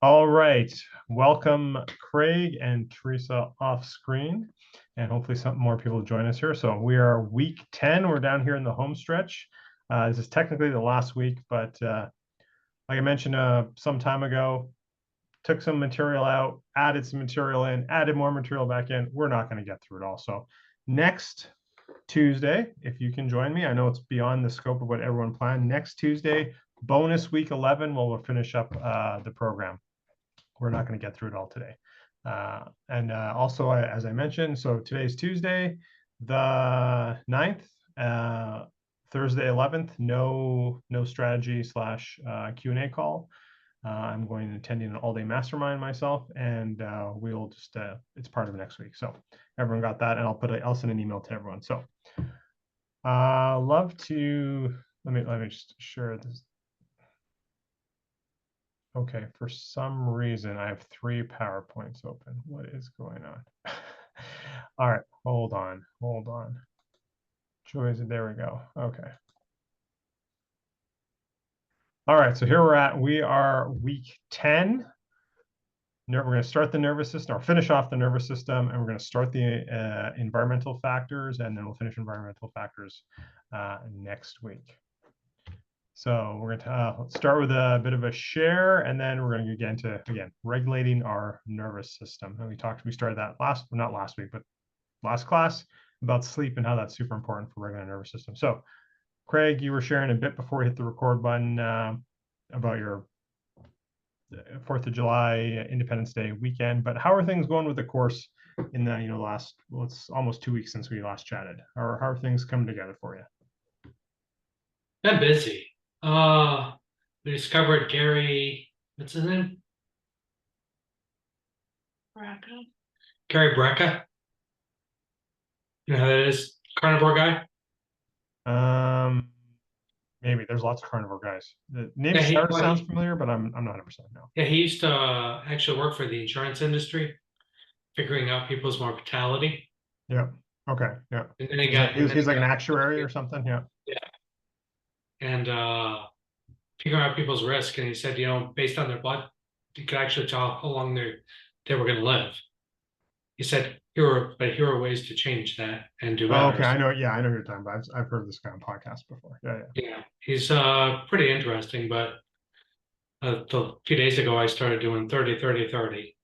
All right. Welcome, Craig and Teresa off screen, and hopefully some more people join us here. So we are week 10. We're down here in the home stretch. This is technically the last week, but like I mentioned some time ago, took some material out, added some material in, added more material back in. We're not going to get through it all. So next Tuesday, if you can join me, I know it's beyond the scope of what everyone planned. Next Tuesday, bonus week 11, we'll finish up the program. We're not going to get through it all today. And also, as I mentioned, so today's Tuesday, the 9th, Thursday 11th, no strategy slash Q&A call. I'm going to attending an all-day mastermind myself, and we'll just it's part of next week. So everyone got that, and I'll send an email to everyone. So love to let me just share this. Okay, for some reason I have 3 PowerPoints open. What is going on? All right, hold on. Joys, there we go. Okay. All right, so here we're at. We are week 10. We're going to start the nervous system, or finish off the nervous system, and we're going to start the environmental factors, and then we'll finish environmental factors next week. So we're going to start with a bit of a share, and then we're going to get into, again, regulating our nervous system. And we started that not last week, but last class about sleep and how that's super important for regulating our nervous system. So Craig, you were sharing a bit before we hit the record button about your 4th of July, Independence Day weekend, but how are things going with the course in the, it's almost 2 weeks since we last chatted. How are things coming together for you? Been busy. We discovered Gary, what's his name? Brecka. Gary Brecka. You know who that is? Carnivore guy. Um, Maybe there's lots of carnivore guys. The name Yeah, he, well, sounds he, familiar, but I'm not 100% no. yeah, he used to actually work for the insurance industry, figuring out people's mortality. Yeah. Okay. Yeah. And then he got, He's like an actuary or something. Yeah. yeah, and figuring out people's risk. And he said, based on their blood, you could actually tell how long they were going to live. He said, here are ways to change that and do Oh, better. okay. I know. Yeah, I know who you're talking about. I've heard this kind of podcast before. Yeah. Yeah. Yeah, he's pretty interesting, but a few days ago I started doing 30, 30, 30.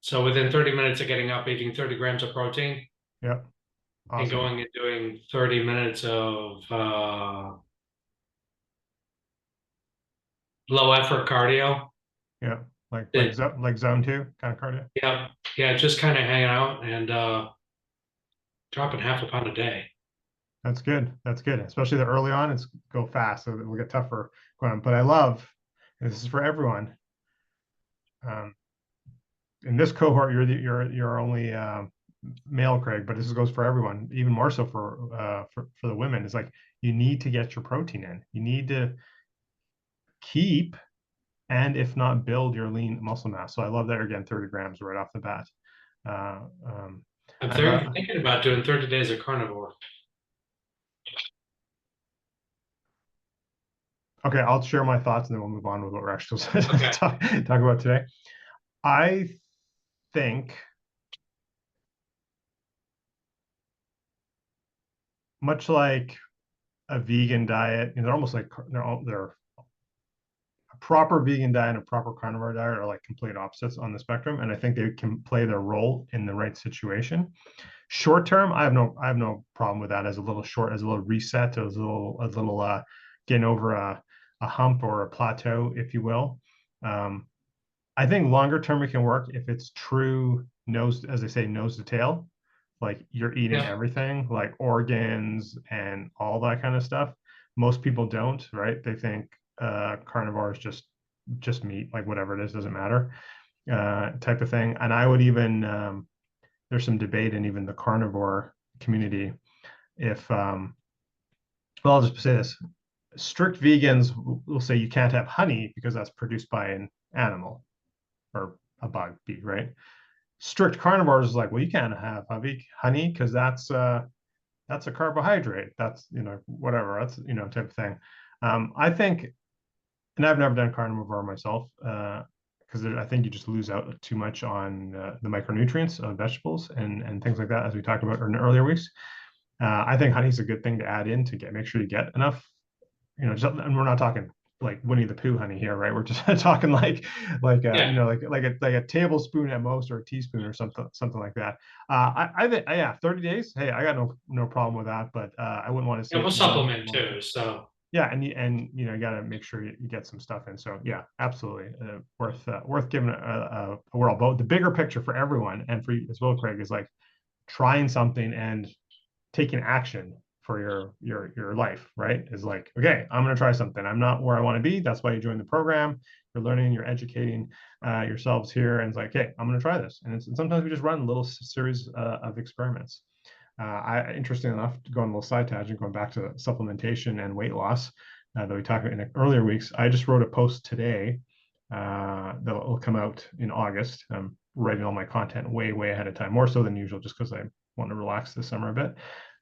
So within 30 minutes of getting up, eating 30 grams of protein Yeah. and Awesome. going and doing 30 minutes of low effort cardio. Yeah. It, Like zone 2 kind of cardio. yeah, yeah, just kind of hanging out and dropping half a pound a day. That's good. That's good. Especially the early on, it's go fast, so it will get tougher going on. But I love, and this is for everyone. Um, in this cohort, you're only male, Craig, but this goes for everyone, even more so for the women. It's like you need to get your protein in. You need to keep and if not build your lean muscle mass. So I love that again, 30 grams right off the bat. Uh, um, I'm I've thinking about doing 30 days of carnivore. Okay, I'll share my thoughts and then we'll move on with what we're actually Okay. talk about today. I think much like a vegan diet, they're almost like they're a proper vegan diet and a proper carnivore diet are like complete opposites on the spectrum, and I think they can play their role in the right situation. Short term, I have no problem with that as a little reset, as a little getting over a hump or a plateau, if you will. Um, I think longer term it can work if it's true nose, as they say, nose to tail. Like you're eating Yeah. everything, like organs and all that kind of stuff. Most people don't, right? They think carnivore is just meat, like whatever it is, doesn't matter, type of thing. And I would even there's some debate in even the carnivore community if well, I'll just say this: strict vegans will say you can't have honey because that's produced by an animal or a bug bee, right? Strict carnivores is like, well, you can't have honey because that's a carbohydrate. That's whatever. That's type of thing. I think, and I've never done carnivore myself. because I think you just lose out too much on the micronutrients of vegetables and things like that, as we talked about in earlier weeks. I think honey's a good thing to add in to make sure you get enough, and we're not talking like Winnie the Pooh honey here, right? We're just talking Yeah. like a tablespoon at most, or a teaspoon, or something like that. I think, yeah, 30 days. Hey, I got no problem with that, but I wouldn't want to And say we'll supplement too. So yeah, and you got to make sure you get some stuff in. So yeah, absolutely, worth giving a whirl. But the bigger picture for everyone, and for you as well, Craig, is like trying something and taking action for your life, right? Is like, okay, I'm going to try something. I'm not where I want to be. That's why you join the program. You're learning, you're educating yourselves here, and it's like, hey, I'm going to try this. And sometimes we just run a little series of experiments. Interesting enough, to go on a little side tangent, going back to supplementation and weight loss that we talked about in earlier weeks. I just wrote a post today that will come out in August. I'm writing all my content way ahead of time, more so than usual, just because I want to relax this summer a bit.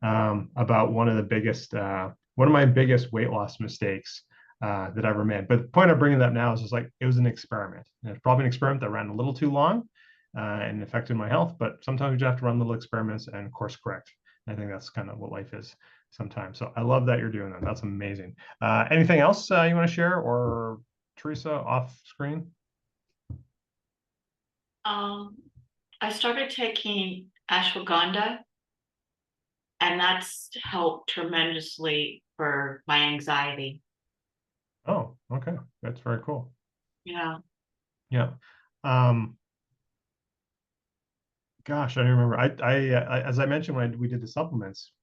About one of my biggest weight loss mistakes that I ever made. But the point I'm bringing that up now is just like, it was an experiment. And it's probably an experiment that ran a little too long and affected my health. But sometimes you just have to run little experiments and course correct. And I think that's kind of what life is sometimes. So I love that you're doing that. That's amazing. Anything else you want to share, or Teresa, off screen? I started taking ashwagandha, and that's helped tremendously for my anxiety. Oh, okay. That's very cool. Yeah. Yeah. Gosh, I don't remember. As I mentioned, when we did the supplements,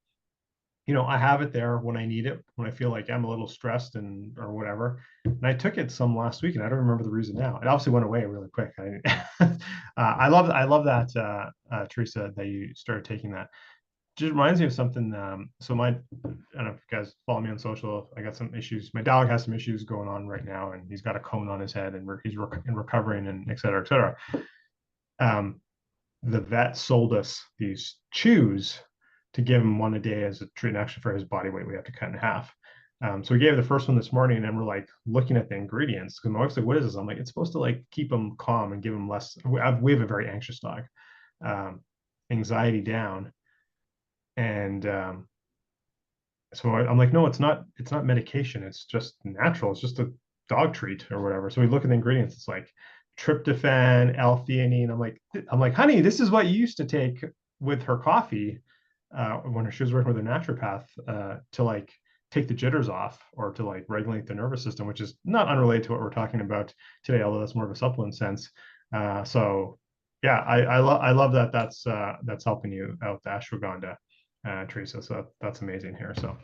I have it there when I need it, when I feel like I'm a little stressed or whatever. And I took it some last week, and I don't remember the reason now. It obviously went away really quick. I love that, Teresa, that you started taking that. Just reminds me of something. So I don't know if you guys follow me on social. I got some issues. My dog has some issues going on right now, and he's got a cone on his head, and he's recovering, and et cetera, et cetera. The vet sold us these chews to give him one a day as a treat. Actually, for his body weight, we have to cut in half. So we gave the first one this morning, and we're like looking at the ingredients, because my wife's like, "What is this?" I'm like, "It's supposed to like keep him calm and give him less." We have a very anxious dog, anxiety down, and so I'm like, "No, it's not. It's not medication. It's just natural. It's just a dog treat or whatever." So we look at the ingredients. It's like tryptophan, L-theanine. I'm like, honey, this is what you used to take with her coffee when she was working with a naturopath to like take the jitters off, or to like regulate the nervous system, which is not unrelated to what we're talking about today, although that's more of a supplement sense. So yeah, I love that that's helping you out, the ashwagandha, Teresa. So that's amazing here. So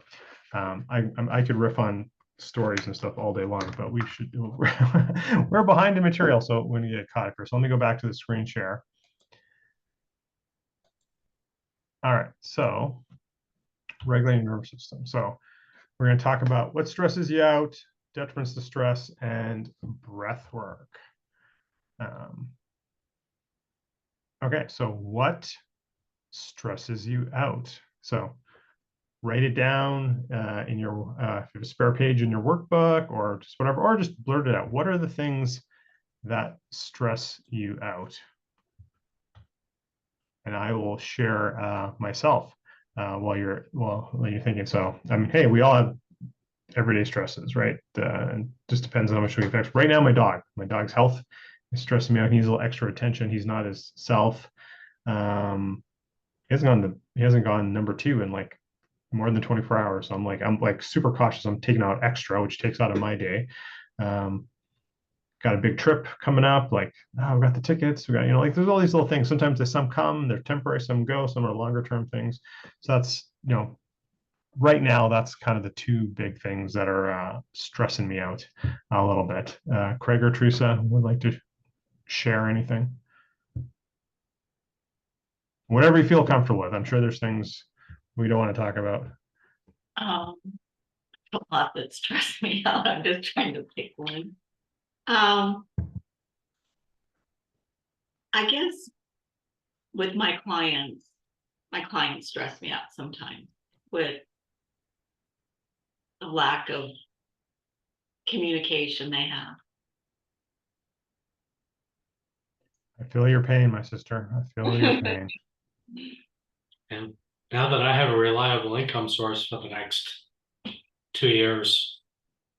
I could riff on stories and stuff all day long, but we're behind in material, so when you get caught here. So let me go back to the screen share. All right, so regulating nervous system. So we're going to talk about what stresses you out, detriments to stress, and breath work. Okay, so what stresses you out? So write it down in your, if you have a spare page in your workbook, or just whatever, or just blurt it out. What are the things that stress you out? And I will share myself while you're thinking. So I mean, hey, we all have everyday stresses, right? And just depends on how much we affect. Right now, my dog's health is stressing me out. He needs a little extra attention. He's not his self. He hasn't gone number 2 in like more than 24 hours. So I'm like super cautious. I'm taking out extra, which takes out of my day. Got a big trip coming up. Like, oh, we got the tickets. We got, like there's all these little things. Sometimes some come, they're temporary, some go, some are longer term things. So that's, right now, that's kind of the 2 big things that are stressing me out a little bit. Craig or Teresa would like to share anything? Whatever you feel comfortable with. I'm sure there's things we don't want to talk about. A lot that stressed me out. I'm just trying to pick one. I guess with my clients stress me out sometimes with the lack of communication they have. I feel your pain, my sister. I feel your pain. And now that I have a reliable income source for the next 2 years,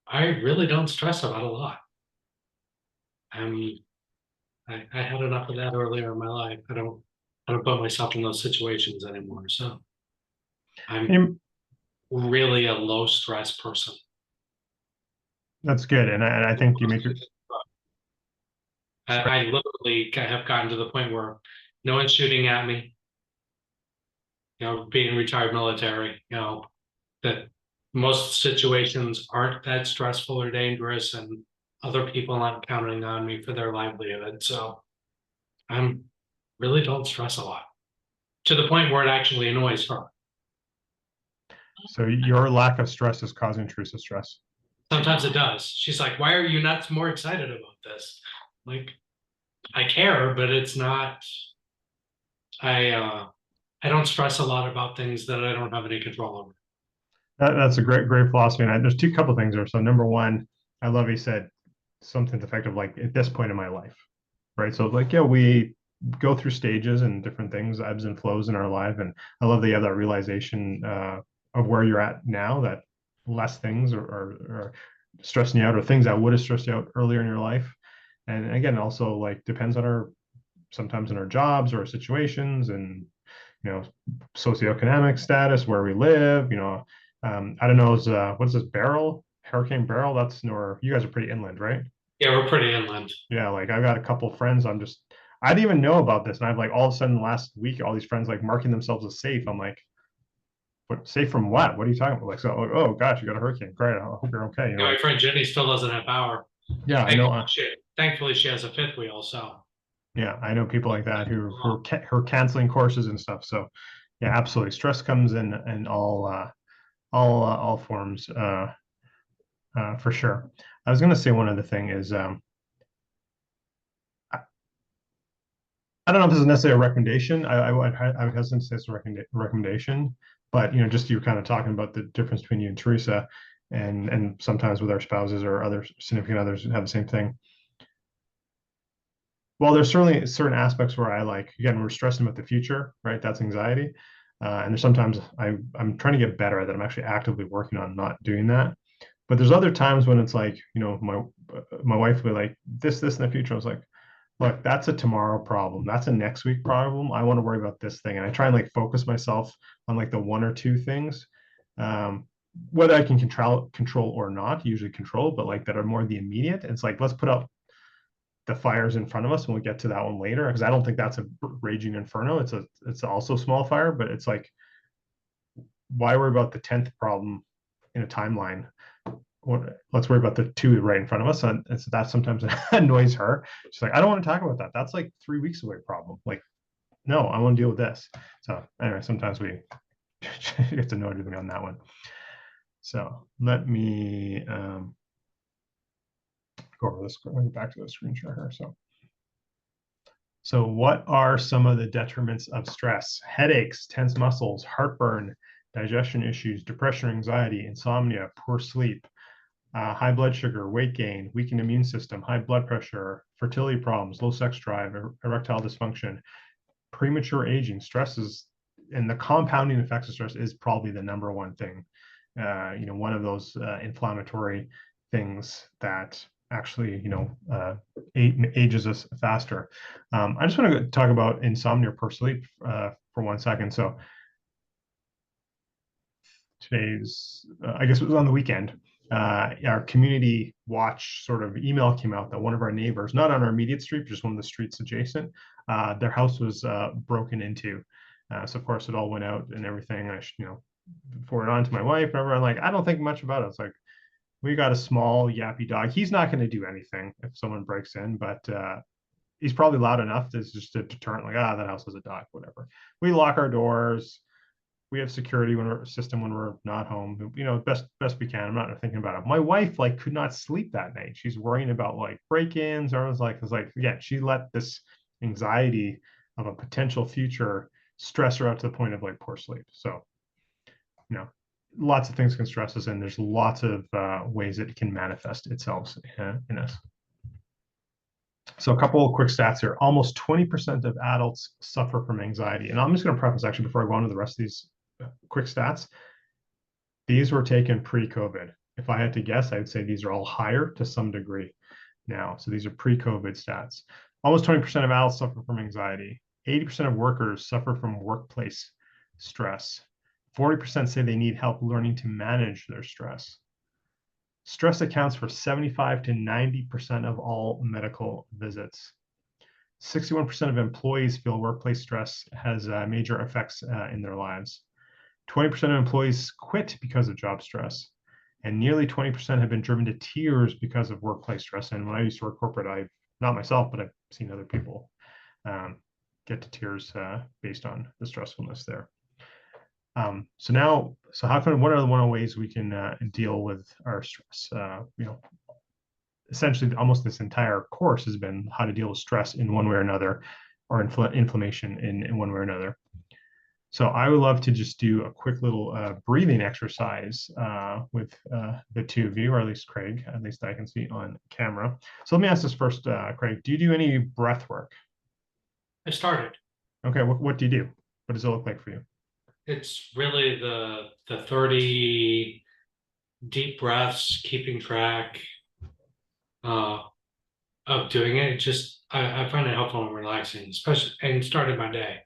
I really don't stress about a lot. I had enough of that earlier in my life. I don't put myself in those situations anymore. So I'm And really a low stress person. that's good. And I think you make your I literally have gotten to the point where no one's shooting at me. You know, being retired military, you know, that most situations aren't that stressful or dangerous, and other people aren't counting on me for their livelihood. So I'm really don't stress a lot to the point where it actually annoys her. so your lack of stress is causing Teresa stress. Sometimes it does. She's like, "Why are you not more excited about this?" Like, I care, but it's not. I uh, I don't stress a lot about things that I don't have any control over. That's a great philosophy. And there's two couple things there. So number one, I love he said something to the effect of like at this point in my life, right? So like, yeah, we go through stages and different things, ebbs and flows in our life. And I love that you have that realization of where you're at now, that less things are stressing you out, or things that would have stressed you out earlier in your life. And again, also like depends on our sometimes in our jobs or situations and socioeconomic status, where we live. I don't know, is what is this Beryl, Hurricane Beryl? That's nor you guys are pretty inland, right? Yeah, we're pretty inland. Yeah, like I've got a couple of friends. I didn't even know about this, and I've like all of a sudden last week, all these friends like marking themselves as safe. I'm like, what safe from what? What are you talking about? Like, so oh gosh, you got a hurricane. Great, I hope you're okay. Yeah, my friend Jenny still doesn't have power. Yeah, I know. Thankfully, she has a fifth wheel. So Yeah, I know people like that who are canceling courses and stuff. So yeah, absolutely. Stress comes in all forms, for sure. I was going to say one other thing is I don't know if this is necessarily a recommendation. I would hesitate to say it's a recommendation, but just you were kind of talking about the difference between you and Teresa, and sometimes with our spouses or other significant others have the same thing. Well, there's certainly certain aspects where I like, again, we're stressing about the future, right? That's anxiety. And there's sometimes I'm trying to get better at that. I'm actually actively working on not doing that. But there's other times when it's like, my wife will be like this in the future. I was like, look, that's a tomorrow problem. That's a next week problem. I want to worry about this thing. And I try and like focus myself on like the one or two things, whether I can control or not, usually control, but like that are more the immediate. It's like, let's put out the fires in front of us, and we'll get to that one later, because I don't think that's a raging inferno. It's also a small fire, but it's like, why worry about the 10th problem in a timeline? Let's worry about the two right in front of us. And so that sometimes annoys her. She's like, I don't want to talk about that. That's like 3 weeks away problem. Like, no, I want to deal with this. So anyway, sometimes we get annoyed with me on that one. So let me go over this, go back to the screen share here. So what are some of the detriments of stress? Headaches, tense muscles, heartburn, digestion issues, depression, anxiety, insomnia, poor sleep, high blood sugar, weight gain, weakened immune system, high blood pressure, fertility problems, low sex drive, erectile dysfunction, premature aging. Stress is, and the compounding effects of stress is probably the number one thing. One of those inflammatory things that actually, ages us faster. I just want to talk about insomnia per sleep for 1 second. So today's, I guess it was on the weekend, our community watch sort of email came out that one of our neighbors, not on our immediate street, just one of the streets adjacent, their house was broken into. So of course it all went out and everything. I forwarded on to my wife, whatever. I'm like, I don't think much about it. It's like, we got a small yappy dog. He's not going to do anything if someone breaks in, but he's probably loud enough to just a deterrent, like, that house has a dog, whatever. We lock our doors. We have security when we're not home. Best we can. I'm not thinking about it. My wife like could not sleep that night. She's worrying about like break-ins. I was like, again, she let this anxiety of a potential future stress her out to the point of like poor sleep. So, lots of things can stress us, and there's lots of ways it can manifest itself in us. So a couple of quick stats here. Almost 20% of adults suffer from anxiety. And I'm just going to preface actually before I go on to the rest of these quick stats. These were taken pre-COVID. If I had to guess, I would say these are all higher to some degree now. So these are pre-COVID stats. Almost 20% of adults suffer from anxiety. 80% of workers suffer from workplace stress. 40% say they need help learning to manage their stress. Stress accounts for 75 to 90% of all medical visits. 61% of employees feel workplace stress has major effects in their lives. 20% of employees quit because of job stress. And nearly 20% have been driven to tears because of workplace stress. And when I used to work corporate, not myself, but I've seen other people get to tears based on the stressfulness there. So what are the one ways we can deal with our stress? Essentially almost this entire course has been how to deal with stress in one way or another, or inflammation in one way or another. So I would love to just do a quick little breathing exercise with the two of you, or at least Craig, at least I can see on camera. So let me ask this first, Craig, do you do any breath work? I started. Okay, what do you do? What does it look like for you? It's really the 30 deep breaths, keeping track of doing it. Just I find it helpful and relaxing, especially and started my day.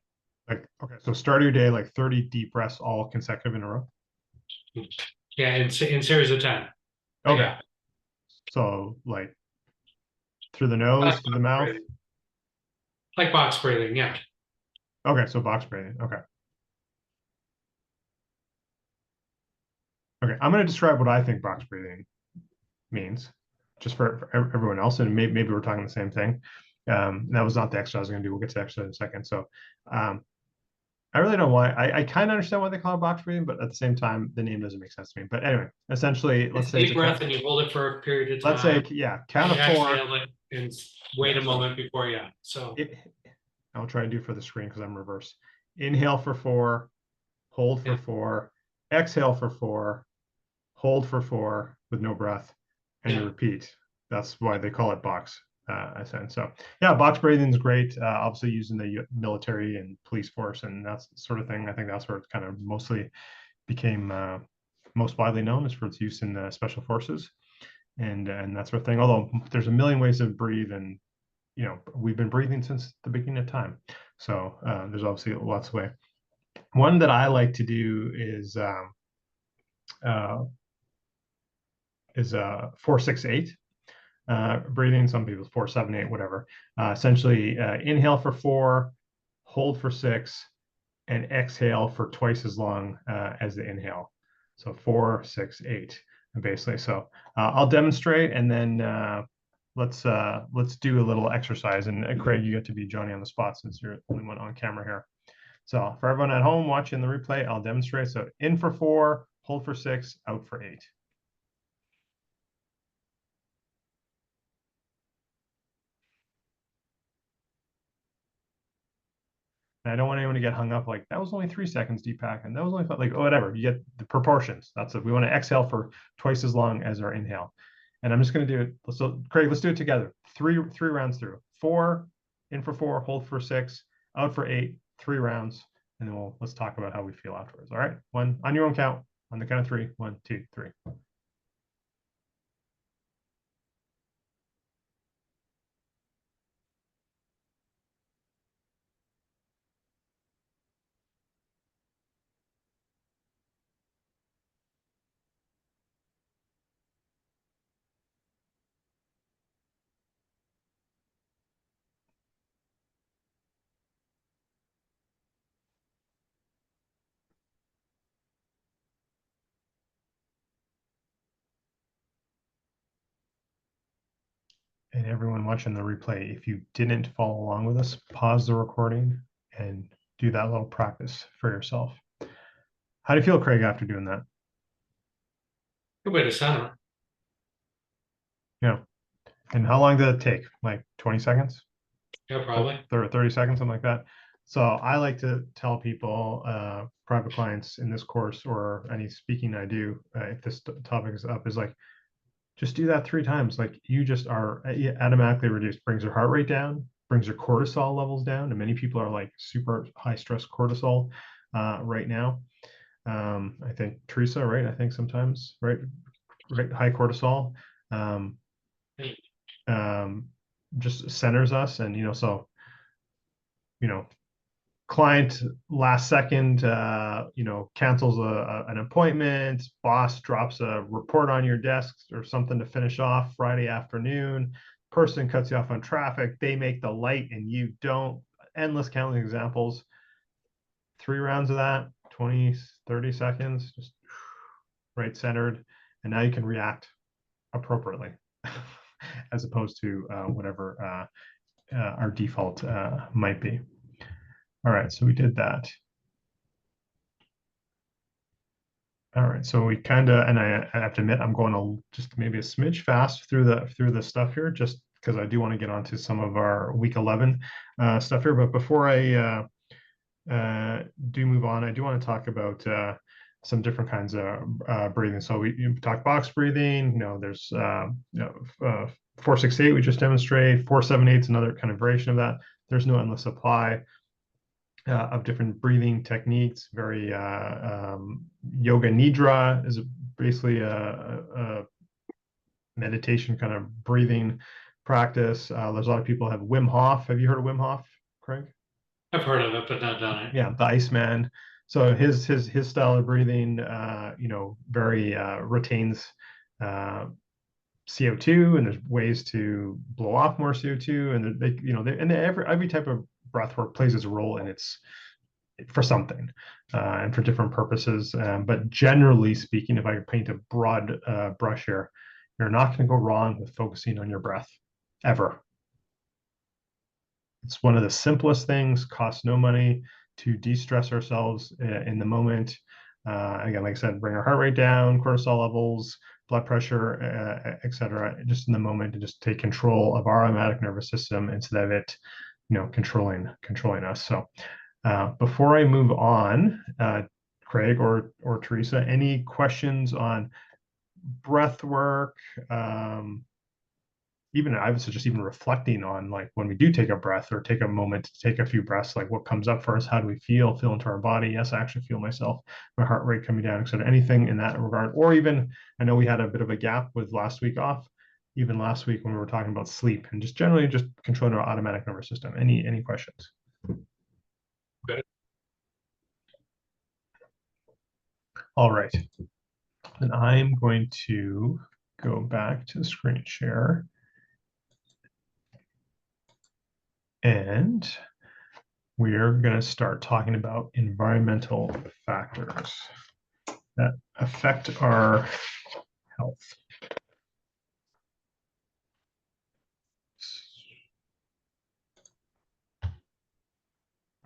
Like, okay, so start your day like 30 deep breaths, all consecutive in a row. Yeah, in series of 10. Okay. Yeah. So like through the nose, through the mouth. Like box breathing, yeah. Okay, so box breathing. Okay. Okay, I'm going to describe what I think box breathing means, just for everyone else, and maybe we're talking the same thing. That was not the exercise I was going to do. We'll get to the exercise in a second. So I really don't know why. I kind of understand why they call it box breathing, but at the same time, the name doesn't make sense to me. But anyway, essentially, let's say deep breath and you hold it for a period of time. Let's say, yeah, count of four. Exhale it and wait a moment before, yeah. So I'll try to do for the screen because I'm reverse. Inhale for 4, hold for 4, exhale for 4, hold for 4 with no breath, and you repeat. That's why they call it box. So yeah, box breathing is great. Obviously used in the military and police force and that sort of thing. I think that's where it kind of mostly became most widely known, is for its use in the special forces and that sort of thing. Although there's a million ways to breathe, and we've been breathing since the beginning of time. So there's obviously lots of ways. One that I like to do is 4-6-8 breathing. Some people 4-7-8, whatever. Essentially, inhale for 4, hold for 6, and exhale for twice as long as the inhale. So 4-6-8, basically. So I'll demonstrate, and then let's do a little exercise. And Craig, you get to be Johnny on the spot since you're the only one on camera here. So for everyone at home watching the replay, I'll demonstrate. So in for 4, hold for 6, out for 8. And I don't want anyone to get hung up like that was only 3 seconds, Deepak, and that was only like, oh, whatever. You get the proportions. That's it. We want to exhale for twice as long as our inhale. And I'm just going to do it. So Craig, let's do it together. Three rounds through. 4, in for 4, hold for 6, out for 8, 3 rounds, and then let's talk about how we feel afterwards. All right, one on your own count. On the count of 3. 1, 2, 3. And everyone watching the replay, if you didn't follow along with us, pause the recording and do that little practice for yourself. How do you feel, Craig, after doing that? good way to sound it. Yeah. And how long did it take? Like 20 seconds? Yeah, probably. 30 seconds, something like that. So I like to tell people, private clients in this course or any speaking I do, if this topic is up, is like, Just do that 3 times. Like you just are automatically reduced, brings your heart rate down, brings your cortisol levels down. And many people are like super high stress cortisol right now. I think Teresa, right? I think sometimes, right? Right, high cortisol just centers us, and so client last second cancels an appointment, boss drops a report on your desk or something to finish off Friday afternoon, person cuts you off on traffic, they make the light and you don't. Endless countless examples. 3 rounds of that, 20-30 seconds, just right centered, and now you can react appropriately as opposed to whatever our default might be. All right, so we did that. All right, so we kind of, and I have to admit, I'm going just maybe a smidge fast through the stuff here, just because I do want to get onto some of our week 11 stuff here. But before I do move on, I do want to talk about some different kinds of breathing. So we talk box breathing. There's 4-6-8 we just demonstrated. 4-7-8 is another kind of variation of that. There's no endless supply of different breathing techniques. Very yoga nidra is basically a meditation kind of breathing practice. There's a lot of people have Wim Hof. Have you heard of Wim Hof, Craig? I've heard of it, but not done it. Yeah, the Iceman. So his style of breathing, very retains CO2, and there's ways to blow off more CO2, and every type of breath work plays its role in its for something and for different purposes. But generally speaking, if I could paint a broad brush here, you're not going to go wrong with focusing on your breath ever. It's one of the simplest things, costs no money to de-stress ourselves in the moment. Again, like I said, bring our heart rate down, cortisol levels, blood pressure, etc., just in the moment, to just take control of our automatic nervous system instead of it, controlling us. So before I move on, Craig or Teresa, any questions on breath work? Even I would suggest even reflecting on, like, when we do take a breath or take a moment to take a few breaths, like what comes up for us, how do we feel into our body? Yes, I actually feel myself, my heart rate coming down, etc. Anything in that regard, or even, I know we had a bit of a gap with last week off, even last week when we were talking about sleep and just generally just controlling our automatic nervous system. Any questions? Good. All right, and I'm going to go back to the screen share. And we're going to start talking about environmental factors that affect our health.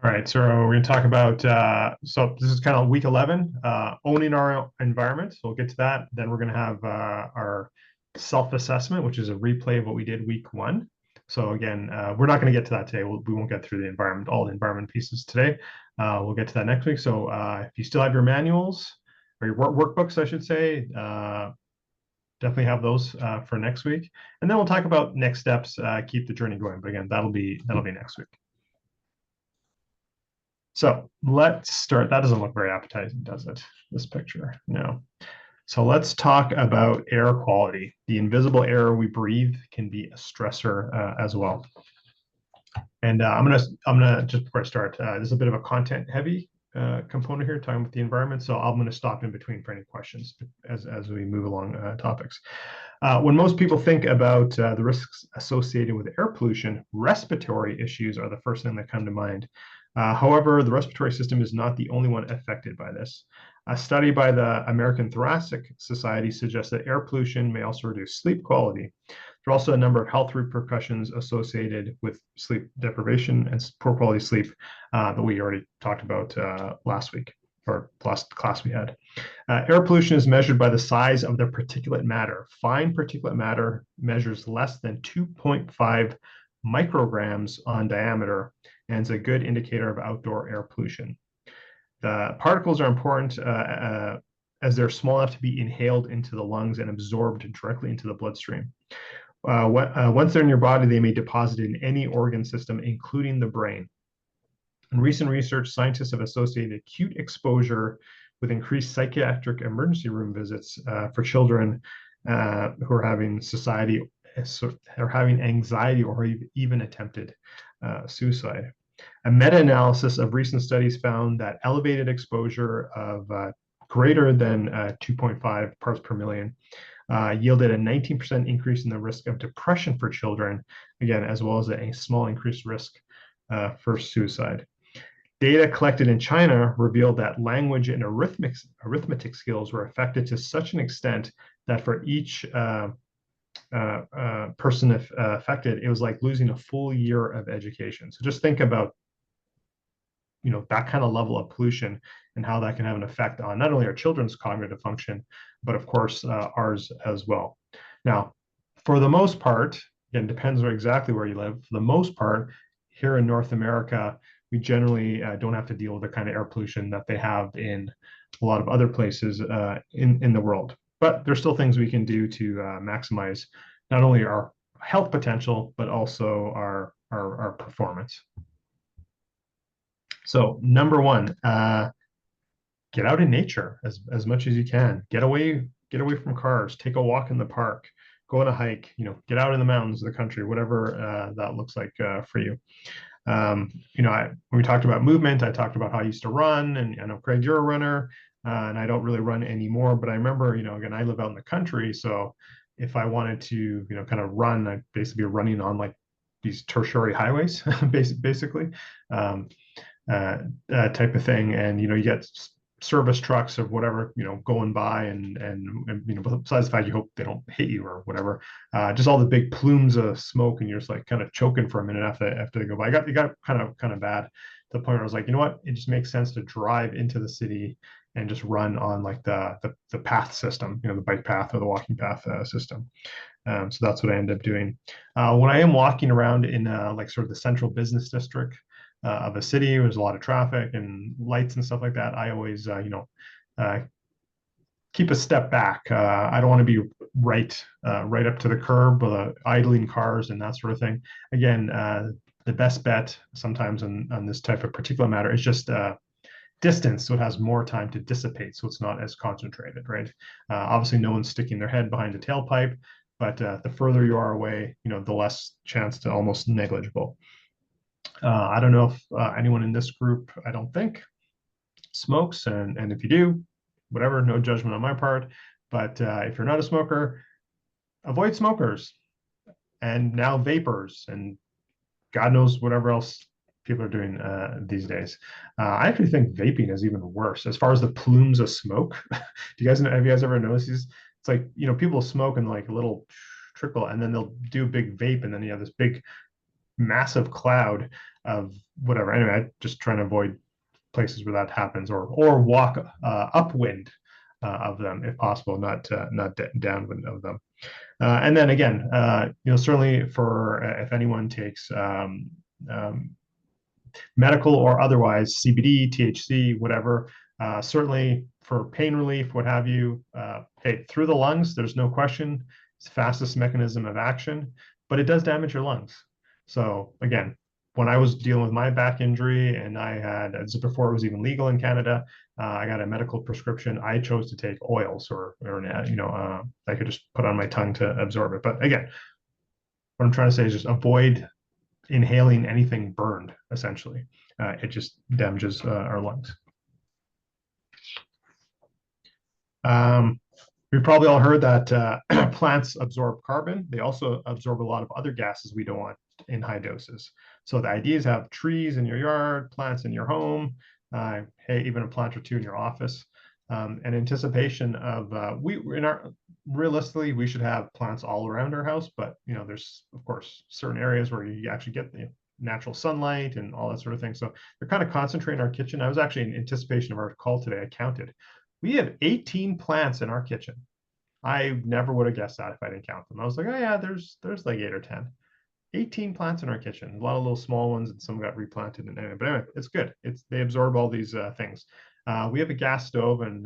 All right, so we're going to talk about, so this is kind of week 11, owning our environment. So we'll get to that. Then we're going to have our self-assessment, which is a replay of what we did week 1. So again, we're not going to get to that today. We won't get through all the environment pieces today. We'll get to that next week. So if you still have your manuals or your workbooks, I should say, definitely have those for next week. And then we'll talk about next steps, keep the journey going. But again, that'll be next week. So let's start. That doesn't look very appetizing, does it? This picture, no. So let's talk about air quality. The invisible air we breathe can be a stressor as well. And I'm gonna just before I start, this is a bit of a content-heavy component here, talking about the environment. So I'm going to stop in between for any questions as we move along topics. When most people think about the risks associated with air pollution, respiratory issues are the first thing that come to mind. However, the respiratory system is not the only one affected by this. A study by the American Thoracic Society suggests that air pollution may also reduce sleep quality. There are also a number of health repercussions associated with sleep deprivation and poor quality sleep that we already talked about last week, or last class we had. Air pollution is measured by the size of the particulate matter. Fine particulate matter measures less than 2.5 micrograms on diameter and is a good indicator of outdoor air pollution. The particles are important as they're small enough to be inhaled into the lungs and absorbed directly into the bloodstream. Once they're in your body, they may deposit in any organ system, including the brain. In recent research, scientists have associated acute exposure with increased psychiatric emergency room visits for children who are having anxiety or even attempted suicide. A meta-analysis of recent studies found that elevated exposure of greater than 2.5 parts per million yielded a 19% increase in the risk of depression for children, again, as well as a small increased risk for suicide. Data collected in China revealed that language and arithmetic skills were affected to such an extent that for each person affected, it was like losing a full year of education. So just think about, that kind of level of pollution and how that can have an effect on not only our children's cognitive function, but of course ours as well. Now, for the most part, again, depends on exactly where you live. For the most part, here in North America, we generally don't have to deal with the kind of air pollution that they have in a lot of other places in the world. But there's still things we can do to maximize not only our health potential, but also our performance. So number one, get out in nature as much as you can. Get away from cars. Take a walk in the park. Go on a hike. Get out in the mountains of the country, whatever that looks like for you. When we talked about movement, I talked about how I used to run, and I know, Craig, you're a runner, and I don't really run anymore, but I remember, again, I live out in the country, so if I wanted to, kind of run, I'd basically be running on like these tertiary highways, basically, type of thing, and you get service trucks or whatever, going by, and besides the fact you hope they don't hit you or whatever, just all the big plumes of smoke, and you're just like kind of choking for a minute after they go by. It got kind of bad to the point where I was like, you know what, it just makes sense to drive into the city and just run on like the path system, the bike path or the walking path system. So that's what I ended up doing. When I am walking around in like sort of the central business district of a city, there's a lot of traffic and lights and stuff like that, I always keep a step back. I don't want to be right up to the curb with idling cars and that sort of thing. Again, the best bet sometimes on this type of particular matter is just distance, so it has more time to dissipate, so it's not as concentrated, right? Obviously, no one's sticking their head behind a tailpipe, but the further you are away, the less chance to almost negligible. I don't know if anyone in this group, I don't think, smokes, and if you do, whatever, no judgment on my part, but if you're not a smoker, avoid smokers, and now vapors, and God knows whatever else people are doing these days. I actually think vaping is even worse as far as the plumes of smoke. Have you guys ever noticed these? It's like, people smoke in like a little trickle, and then they'll do a big vape, and then you have this big massive cloud of whatever. Anyway, I'm just trying to avoid places where that happens, or walk upwind of them if possible, not downwind of them. And then again, certainly for if anyone takes medical or otherwise, CBD, THC, whatever, certainly for pain relief, what have you, hey, through the lungs, there's no question, it's the fastest mechanism of action, but it does damage your lungs. So again, when I was dealing with my back injury, and I had, this is before it was even legal in Canada, I got a medical prescription. I chose to take oils or I could just put on my tongue to absorb it. But again, what I'm trying to say is just avoid inhaling anything burned, essentially. It just damages our lungs. We've probably all heard that plants absorb carbon. They also absorb a lot of other gases we don't want in high doses. So the idea is have trees in your yard, plants in your home, hey, even a plant or two in your office. In anticipation of realistically, we should have plants all around our house, but there's of course certain areas where you actually get the natural sunlight and all that sort of thing. So they're kind of concentrating in our kitchen. I was actually in anticipation of our call today, I counted. We have 18 plants in our kitchen. I never would have guessed that if I didn't count them. I was like, oh yeah, there's like 8 or 10. 18 plants in our kitchen, a lot of little small ones, and some got replanted. But anyway, it's good. They absorb all these things. We have a gas stove, and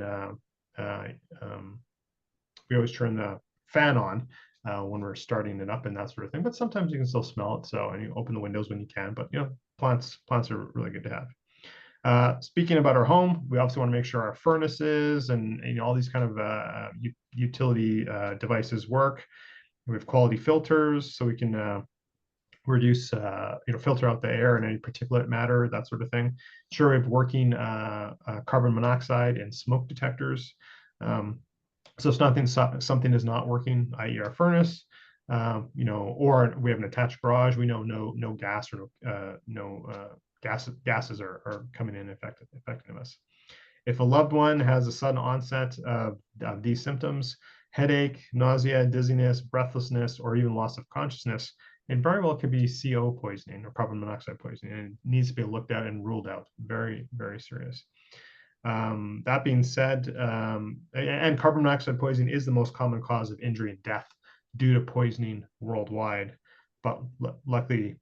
we always turn the fan on when we're starting it up and that sort of thing. But sometimes you can still smell it. So, and you open the windows when you can. But plants are really good to have. Speaking about our home, we also want to make sure our furnaces and all these kind of utility devices work. We have quality filters so we can reduce, filter out the air and any particulate matter, that sort of thing. Sure, we have working carbon monoxide and smoke detectors. So if something is not working, i.e. our furnace, or we have an attached garage, we know no gas or no gases are coming in affecting us. If a loved one has a sudden onset of these symptoms, headache, nausea, dizziness, breathlessness, or even loss of consciousness, it very well could be CO poisoning or carbon monoxide poisoning, and it needs to be looked at and ruled out. Very, very serious. That being said, and carbon monoxide poisoning is the most common cause of injury and death due to poisoning worldwide. But luckily,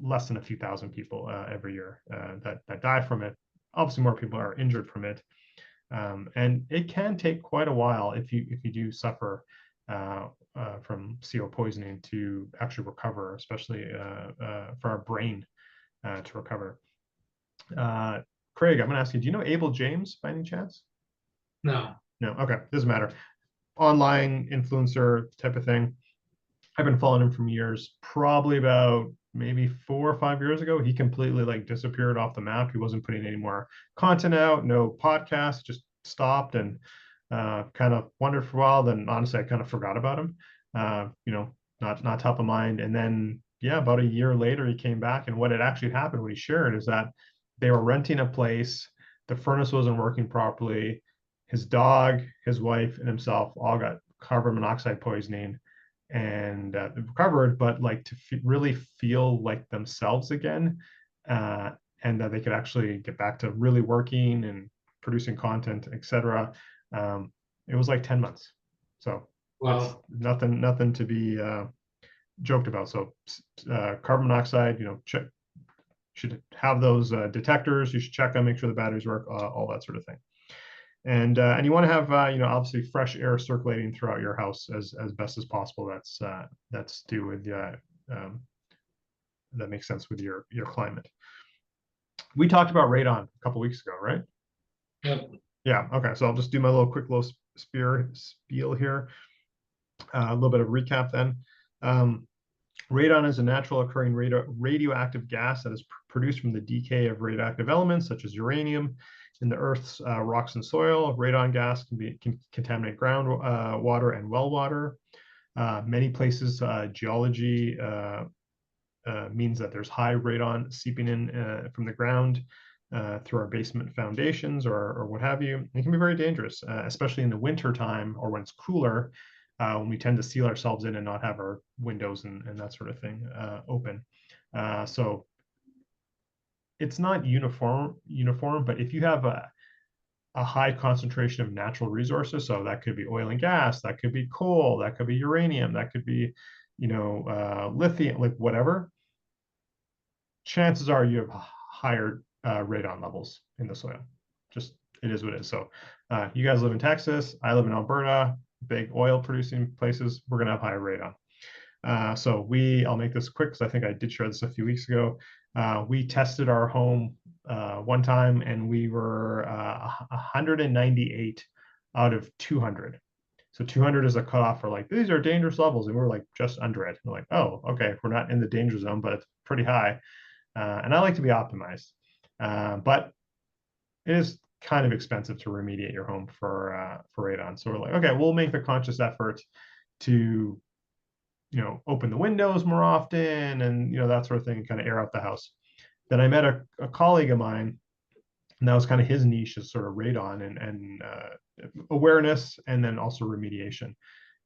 less than a few thousand people every year that die from it. Obviously, more people are injured from it, and it can take quite a while if you do suffer from CO poisoning to actually recover, especially for our brain to recover. Craig, I'm going to ask you, do you know Abel James by any chance? No. No, okay, doesn't matter. Online influencer type of thing. I've been following him for years. Probably about maybe 4 or 5 years ago, he completely disappeared off the map. He wasn't putting any more content out, no podcasts, just stopped and kind of wondered for a while. Then honestly, I kind of forgot about him. Not top of mind. And then about a year later, he came back, and what had actually happened, what he shared, is that they were renting a place. The furnace wasn't working properly. His dog, his wife, and himself all got carbon monoxide poisoning and recovered, but to really feel like themselves again, and that they could actually get back to really working and producing content, etc. It was 10 months. So Wow. nothing to be joked about. So carbon monoxide, should have those detectors. You should check them, make sure the batteries work, all that sort of thing. And you want to have obviously fresh air circulating throughout your house as best as possible. That's due with that makes sense with your climate. We talked about radon a couple weeks ago, right? Yep. Yeah. Okay. So I'll just do my quick little spiel here. A little bit of recap then. Radon is a natural occurring radioactive gas that is produced from the decay of radioactive elements such as uranium in the Earth's rocks and soil. Radon gas can contaminate ground water and well water. Many places, geology means that there's high radon seeping in from the ground through our basement foundations or what have you. It can be very dangerous, especially in the winter time or when it's cooler, when we tend to seal ourselves in and not have our windows and that sort of thing open. So it's not uniform, but if you have a high concentration of natural resources, so that could be oil and gas, that could be coal, that could be uranium, that could be, lithium, whatever, chances are you have higher radon levels in the soil. Just, it is what it is. So you guys live in Texas, I live in Alberta, big oil producing places, we're going to have higher radon. I'll make this quick because I think I did share this a few weeks ago. We tested our home one time and we were 198 out of 200. So 200 is a cutoff for these are dangerous levels, and we're just under it. We're oh, okay, we're not in the danger zone, but it's pretty high. And I like to be optimized, but it is kind of expensive to remediate your home for radon. So we're okay, we'll make the conscious effort to open the windows more often and that sort of thing, kind of air out the house. Then I met a colleague of mine, and that was kind of his niche, is sort of radon and awareness, and then also remediation.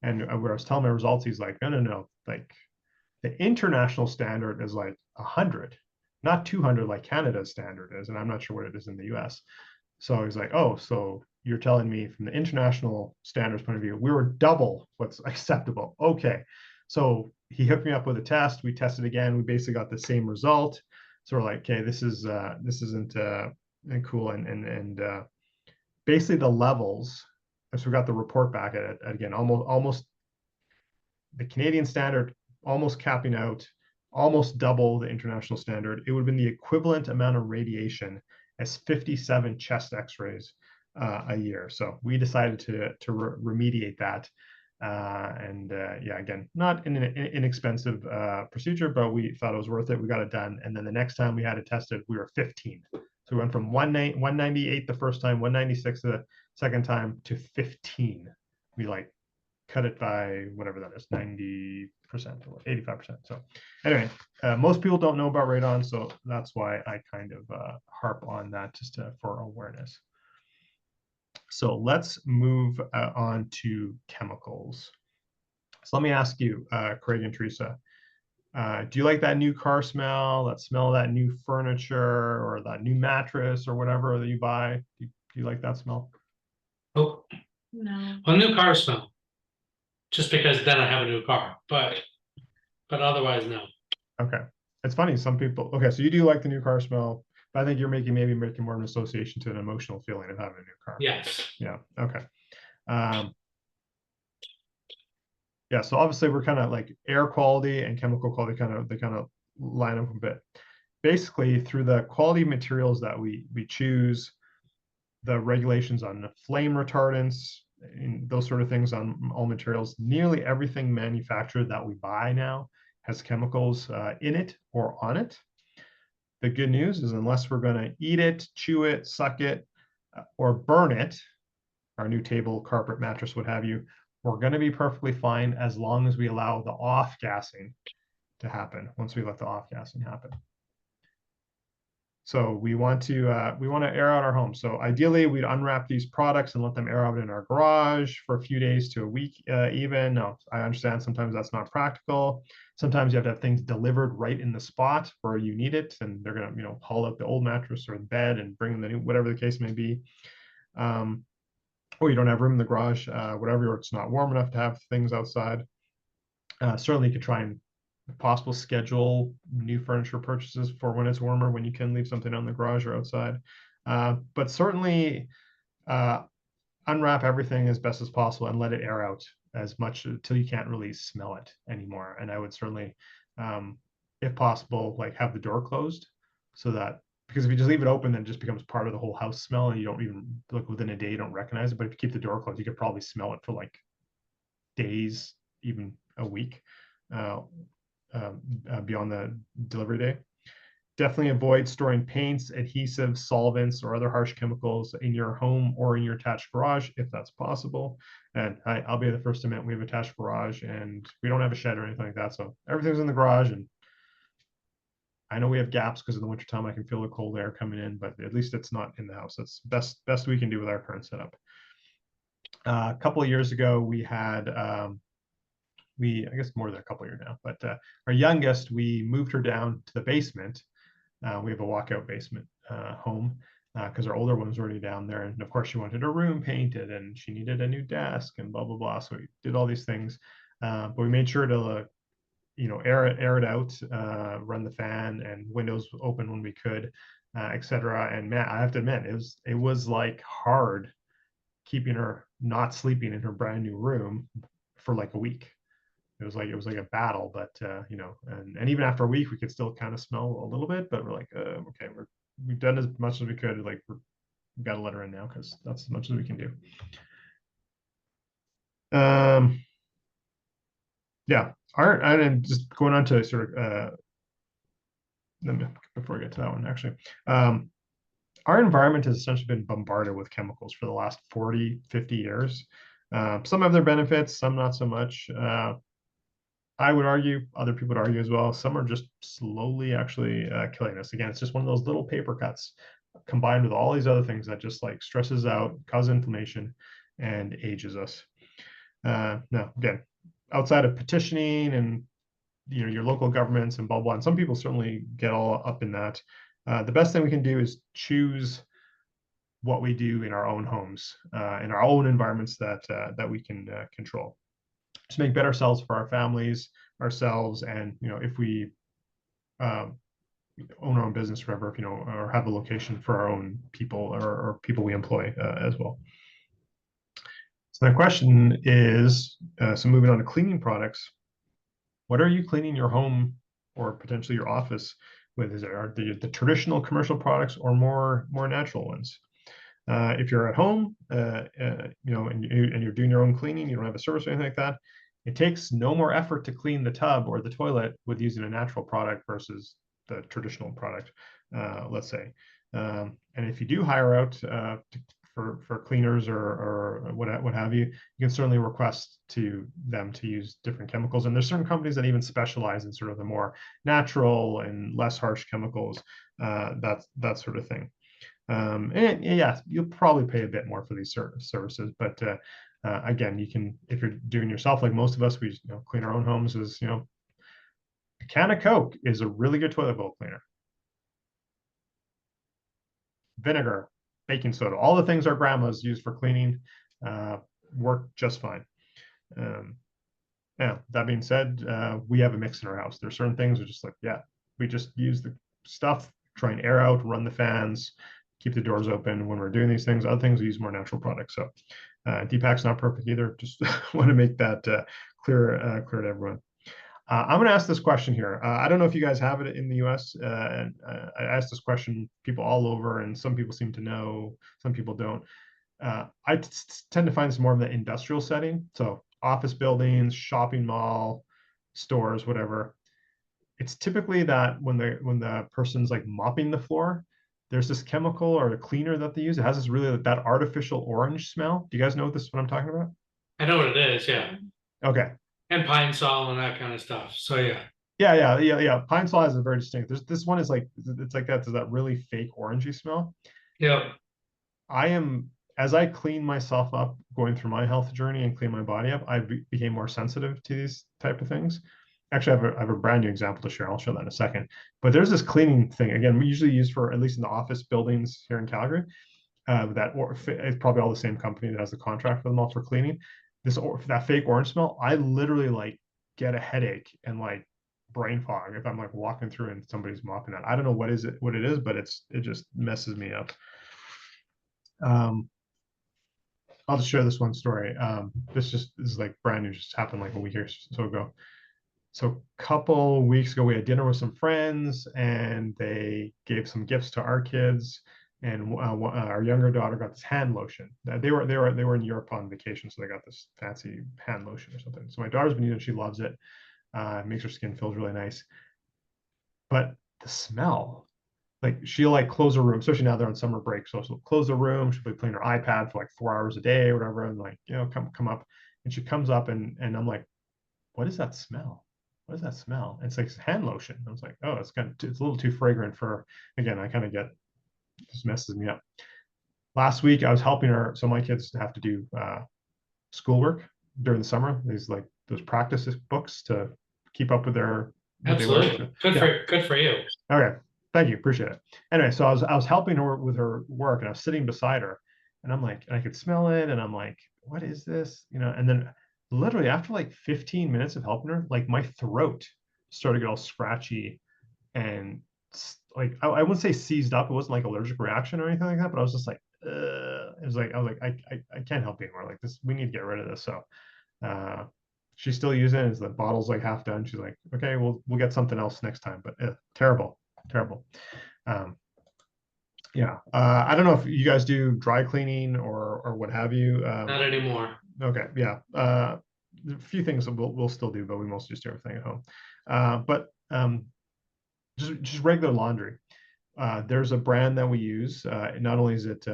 And where I was telling my results, he's like, no, the international standard is 100, not 200 like Canada's standard is, and I'm not sure what it is in the US. So he's like, oh, so you're telling me from the international standards point of view, we were double what's acceptable. Okay. So he hooked me up with a test. We tested again. We basically got the same result. So we're like, okay, this isn't cool. And basically the levels, as we got the report back at it, again, almost the Canadian standard, almost capping out, almost double the international standard. It would have been the equivalent amount of radiation as 57 chest x-rays a year. So we decided to remediate that. Yeah, again, not an inexpensive procedure, but we thought it was worth it. We got it done. And then the next time we had it tested, we were 15. So we went from 198 the first time, 196 the second time, to 15. We like cut it by whatever that is, 90% or 85%. So anyway, most people don't know about radon, so that's why I kind of harp on that just for awareness. So let's move on to chemicals. So let me ask you, Craig and Teresa, do you like that new car smell, that smell of that new furniture or that new mattress or whatever that you buy? Do you like that smell? Oh, No. well, new car smell. Just because then I have a new car, but otherwise, no. Okay. It's funny, some people, okay, so you do like the new car smell, but I think you're maybe making more of an association to an emotional feeling of having a new car. Yes. Yeah, okay. Yeah, so obviously we're kind of like air quality and chemical quality they kind of line up a bit. Basically, through the quality materials that we choose, the regulations on the flame retardants, and those sort of things on all materials, nearly everything manufactured that we buy now has chemicals in it or on it. The good news is unless we're going to eat it, chew it, suck it, or burn it, our new table, carpet, mattress, what have you, we're going to be perfectly fine as long as we allow the off-gassing to happen, once we let the off-gassing happen. So we want to air out our home. So ideally, we'd unwrap these products and let them air out in our garage for a few days to a week even. Now, I understand sometimes that's not practical. Sometimes you have to have things delivered right in the spot where you need it, and they're going to haul out the old mattress or the bed and bring in the new, whatever the case may be. Or you don't have room in the garage, whatever, or it's not warm enough to have things outside. Certainly you could try and, if possible, schedule new furniture purchases for when it's warmer, when you can leave something out in the garage or outside. But certainly unwrap everything as best as possible and let it air out as much until you can't really smell it anymore. And I would certainly, if possible, like have the door closed, so that, because if you just leave it open, then it just becomes part of the whole house smell, and you don't even, like, within a day, you don't recognize it. But if you keep the door closed, you could probably smell it for like days, even a week. Beyond the delivery day. Definitely avoid storing paints, adhesives, solvents, or other harsh chemicals in your home or in your attached garage if that's possible. And I'll be the first to admit we have attached garage and we don't have a shed or anything like that. So everything's in the garage, and I know we have gaps because in the wintertime I can feel the cold air coming in, but at least it's not in the house. That's best we can do with our current setup. A couple of years ago, we had I guess more than a couple of years now, but our youngest, we moved her down to the basement. We have a walkout basement home because our older one was already down there. And of course, she wanted her room painted and she needed a new desk and blah, blah, blah. So we did all these things. But we made sure to, air it out, run the fan and windows open when we could, etc. And man, I have to admit, it was like hard keeping her not sleeping in her brand new room for like a week. It was like a battle, but and even after a week, we could still kind of smell a little bit, but we're like, okay, we've done as much as we could. Like we've got to let her in now because that's as much as we can do. Yeah, and just going on to sort of before I get to that one, actually, our environment has essentially been bombarded with chemicals for the last 40, 50 years. Some have their benefits, some not so much. I would argue, other people would argue as well, some are just slowly actually killing us. Again, it's just one of those little paper cuts combined with all these other things that just like stresses out, causes inflammation, and ages us. Now, again, outside of petitioning and your local governments and blah, blah, and some people certainly get all up in that. The best thing we can do is choose what we do in our own homes, in our own environments that we can control, to make better selves for our families, ourselves, and if we own our own business forever, if, or have a location for our own people or people we employ as well. So the question is, so moving on to cleaning products, what are you cleaning your home or potentially your office with? Are the traditional commercial products or more natural ones? If you're at home, and you're doing your own cleaning, you don't have a service or anything like that, it takes no more effort to clean the tub or the toilet with using a natural product versus the traditional product, let's say. And if you do hire out for cleaners or what have you, you can certainly request to them to use different chemicals. And there's certain companies that even specialize in sort of the more natural and less harsh chemicals, that sort of thing. And yeah, you'll probably pay a bit more for these services, but again, you can, if you're doing yourself, like most of us, we clean our own homes, is a can of Coke is a really good toilet bowl cleaner. Vinegar, baking soda, all the things our grandmas used for cleaning work just fine. Yeah, that being said, we have a mix in our house. There's certain things we're just like, yeah, we just use the stuff, try and air out, run the fans, keep the doors open when we're doing these things. Other things we use more natural products. So Deepak's not perfect either. Just want to make that clear to everyone. I'm going to ask this question here. I don't know if you guys have it in the US. And I asked this question people all over, and some people seem to know, some people don't. I tend to find this more of the industrial setting. So office buildings, shopping mall, stores, whatever. It's typically that when the person's like mopping the floor, there's this chemical or a cleaner that they use. It has this really that artificial orange smell. Do you guys know what I'm talking about? I know what it is, yeah. Okay. And Pine Sol and that kind of stuff. So yeah. Yeah. Pine Sol is a very distinct. This one is like, it's like that. There's that really fake orangey smell. Yeah. As I clean myself up, going through my health journey and clean my body up, I became more sensitive to these type of things. Actually, I have a brand new example to share. I'll show that in a second. But there's this cleaning thing. Again, we usually use for, at least in the office buildings here in Calgary, it's probably all the same company that has the contract for them all for cleaning. That fake orange smell, I literally like get a headache and like brain fog if I'm like walking through and somebody's mopping that. I don't know what it is, but it just messes me up. I'll just share this one story. This is like brand new, just happened like a week or so ago. So a couple weeks ago, we had dinner with some friends, and they gave some gifts to our kids. And our younger daughter got this hand lotion. They were in Europe on vacation, so they got this fancy hand lotion or something. So my daughter's been using it; she loves it. Makes her skin feels really nice. But the smell, like she'll like close her room, especially now they're on summer break. So she'll close the room, she'll be playing her iPad for like 4 hours a day or whatever, and like come up, and she comes up and I'm like, what is that smell? What does that smell? And it's like hand lotion. I was like, oh, it's a little too fragrant for, again, I kind of just messes me up. Last week I was helping her, so my kids have to do schoolwork during the summer. These like those practice books to keep up with their absolutely good for you. Okay. Thank you. Appreciate it. Anyway, so I was helping her with her work, and I was sitting beside her, and I'm like, and I could smell it, and I'm like, what is this? And then literally after like 15 minutes of helping her, like my throat started to get all scratchy, and like I wouldn't say seized up. It wasn't like allergic reaction or anything like that, but I was just like, it was like, I was like, I can't help you anymore. Like this, we need to get rid of this. So she's still using it. The bottle's like half done. She's like, okay, we'll get something else next time. But terrible. Yeah, I don't know if you guys do dry cleaning or what have you. Not anymore. Okay, yeah. A few things that we'll still do, but we mostly just do everything at home. But just regular laundry. There's a brand that we use. Not only is it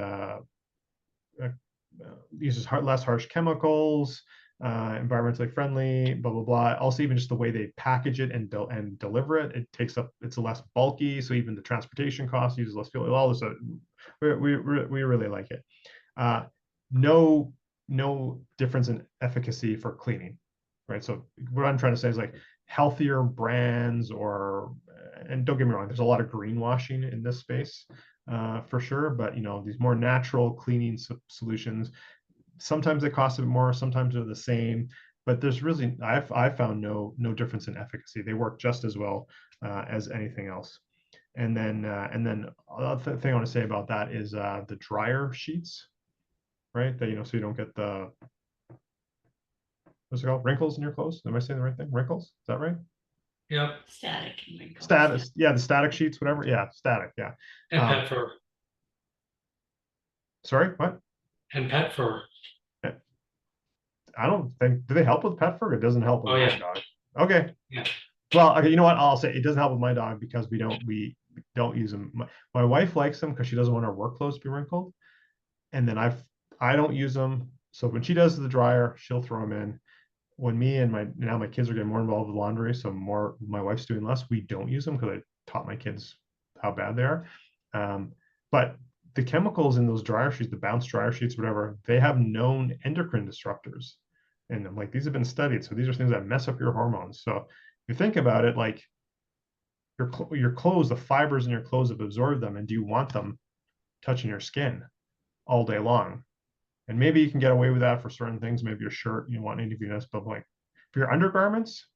uses less harsh chemicals, environmentally friendly, blah blah blah. Also, even just the way they package it and deliver it, it's less bulky, so even the transportation cost uses less fuel. All this, we really like it. No difference in efficacy for cleaning, right? So what I'm trying to say is like healthier brands, and don't get me wrong, there's a lot of greenwashing in this space for sure, but these more natural cleaning solutions, sometimes they cost a bit more, sometimes they're the same, but there's really, I've found no difference in efficacy. They work just as well as anything else. And then the other thing I want to say about that is the dryer sheets, right? That, so you don't get the, what's it called? Wrinkles in your clothes. Am I saying the right thing? Wrinkles? Is that right? Yep, Static and wrinkles. Status. Yeah, the static sheets, whatever. Yeah, static. Yeah. and Um, pet fur, Sorry, what? and pet fur. I don't think, do they help with pet fur? It doesn't help with Oh, my yeah. dog. Okay. Yeah. Well, okay, you know what? I'll say it doesn't help with my dog because we don't use them. My wife likes them because she doesn't want her work clothes to be wrinkled. And then I don't use them. So when she does the dryer, she'll throw them in. When me and my kids are getting more involved with laundry, so more my wife's doing less, we don't use them because I taught my kids how bad they are. But the chemicals in those dryer sheets, the bounce dryer sheets, whatever, they have known endocrine disruptors in them. Like, these have been studied. So these are things that mess up your hormones. So if you think about it, like your clothes, the fibers in your clothes have absorbed them, and do you want them touching your skin all day long? And maybe you can get away with that for certain things. Maybe your shirt, you want interviewness, but like for your undergarments,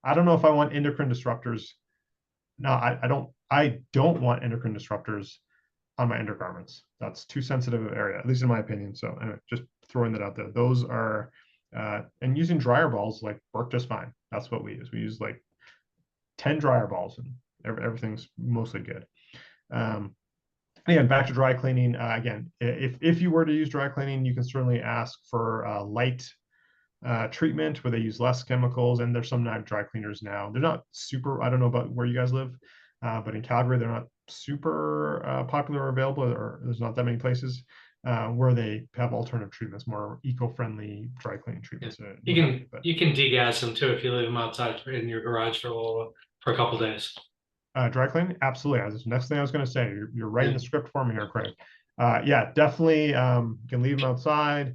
I don't know if I want endocrine disruptors. No, I don't want endocrine disruptors on my undergarments. That's too sensitive an area, at least in my opinion. So anyway, just throwing that out there. Those are and using dryer balls like work just fine. That's what we use. We use like 10 dryer balls, and everything's mostly good. Again, back to dry cleaning. Again, if you were to use dry cleaning, you can certainly ask for light treatment where they use less chemicals. And there's some dry cleaners now. They're not super. I don't know about where you guys live, but in Calgary, they're not super popular or available. Or there's not that many places where they have alternative treatments, more eco-friendly dry cleaning treatments. You can degas them too if you leave them outside in your garage for a couple days. Dry cleaning, absolutely. That's the next thing I was going to say. You're writing the script for me here, Craig. Yeah, definitely. You can leave them outside.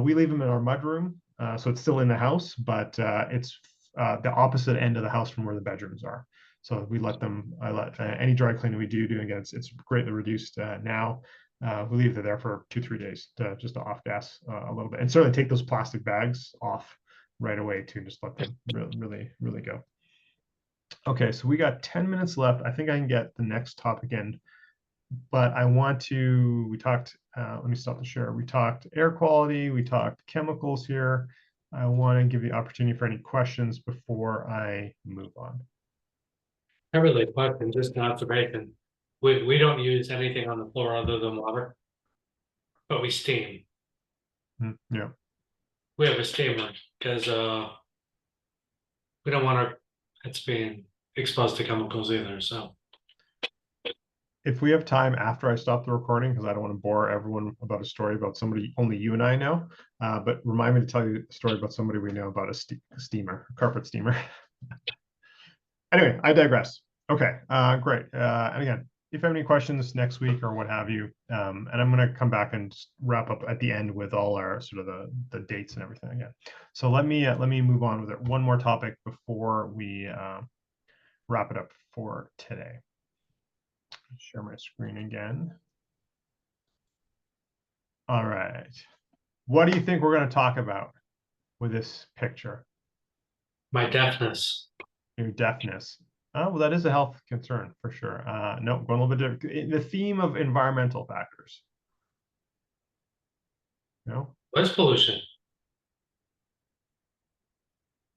We leave them in our mud room, so it's still in the house, but it's the opposite end of the house from where the bedrooms are. So we let them. I let any dry cleaning we do again. It's greatly reduced now. We leave it there for 2-3 days just to off gas a little bit, and certainly take those plastic bags off right away too. Just let them really go. Okay, so we got 10 minutes left. I think I can get the next topic in, but we talked, let me stop the share. We talked air quality, we talked chemicals here. I want to give the opportunity for any questions before I move on. Not really a question, just an observation. We don't use anything on the floor other than water, but we steam. Yeah. We have a steamer because we don't want our pets being exposed to chemicals either. So If we have time after I stop the recording, because I don't want to bore everyone about a story about somebody only you and I know, but remind me to tell you a story about somebody we know about a steamer, a carpet steamer. Anyway, I digress. Okay, great. And again, if you have any questions next week or what have you, and I'm going to come back and just wrap up at the end with all our sort of the dates and everything again. So let me move on with it. One more topic before we wrap it up for today. Share my screen again. All right. What do you think we're going to talk about with this picture? my deafness. Your deafness. Well, that is a health concern for sure. No, going a little bit different. The theme of environmental factors. No. Noise pollution.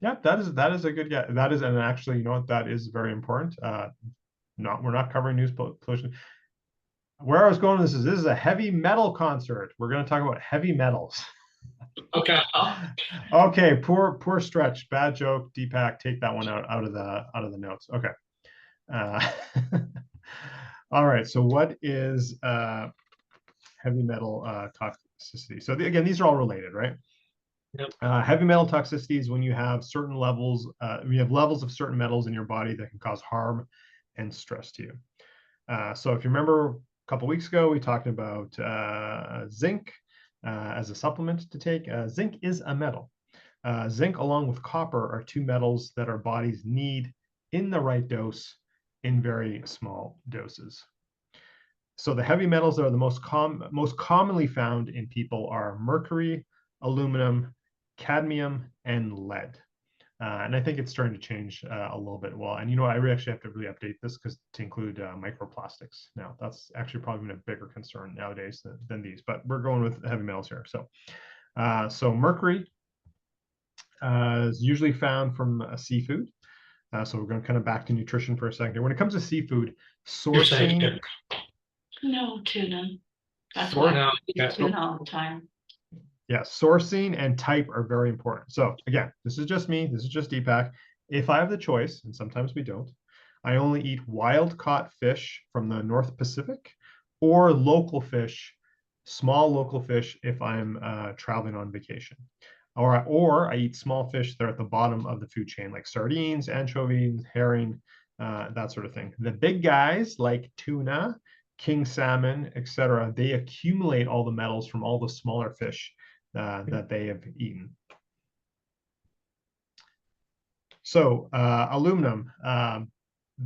Yeah, that is a good guess. That is, and actually, you know what? That is very important. We're not covering news pollution. Where I was going with this is a heavy metal concert. We're going to talk about heavy metals. Okay. Okay, poor stretch, bad joke. Deepak, take that one out of the notes. Okay. All right. So what is heavy metal toxicity? So again, these are all related, right? Yep. Heavy metal toxicity is when you have certain levels, when you have levels of certain metals in your body that can cause harm and stress to you. So if you remember a couple weeks ago, we talked about zinc as a supplement to take. Zinc is a metal. Zinc along with copper are two metals that our bodies need in the right dose in very small doses. So the heavy metals that are the most commonly found in people are mercury, aluminum, cadmium, and lead. And I think it's starting to change a little bit. Well, and I really actually have to really update this because to include microplastics. Now, that's actually probably a bigger concern nowadays than these, but we're going with heavy metals here. So mercury is usually found from seafood. So we're going kind of back to nutrition for a second here. When it comes to seafood, You're saying sourcing, No, tuna. That's Sort- why I no, eat yeah. tuna all the time. yeah, sourcing and type are very important. So again, this is just me. This is just Deepak. If I have the choice, and sometimes we don't, I only eat wild caught fish from the North Pacific or local fish, small local fish if I'm traveling on vacation. Or I eat small fish that are at the bottom of the food chain, like sardines, anchovies, herring, that sort of thing. The big guys like tuna, king salmon, etc., they accumulate all the metals from all the smaller fish that they have eaten. So aluminum,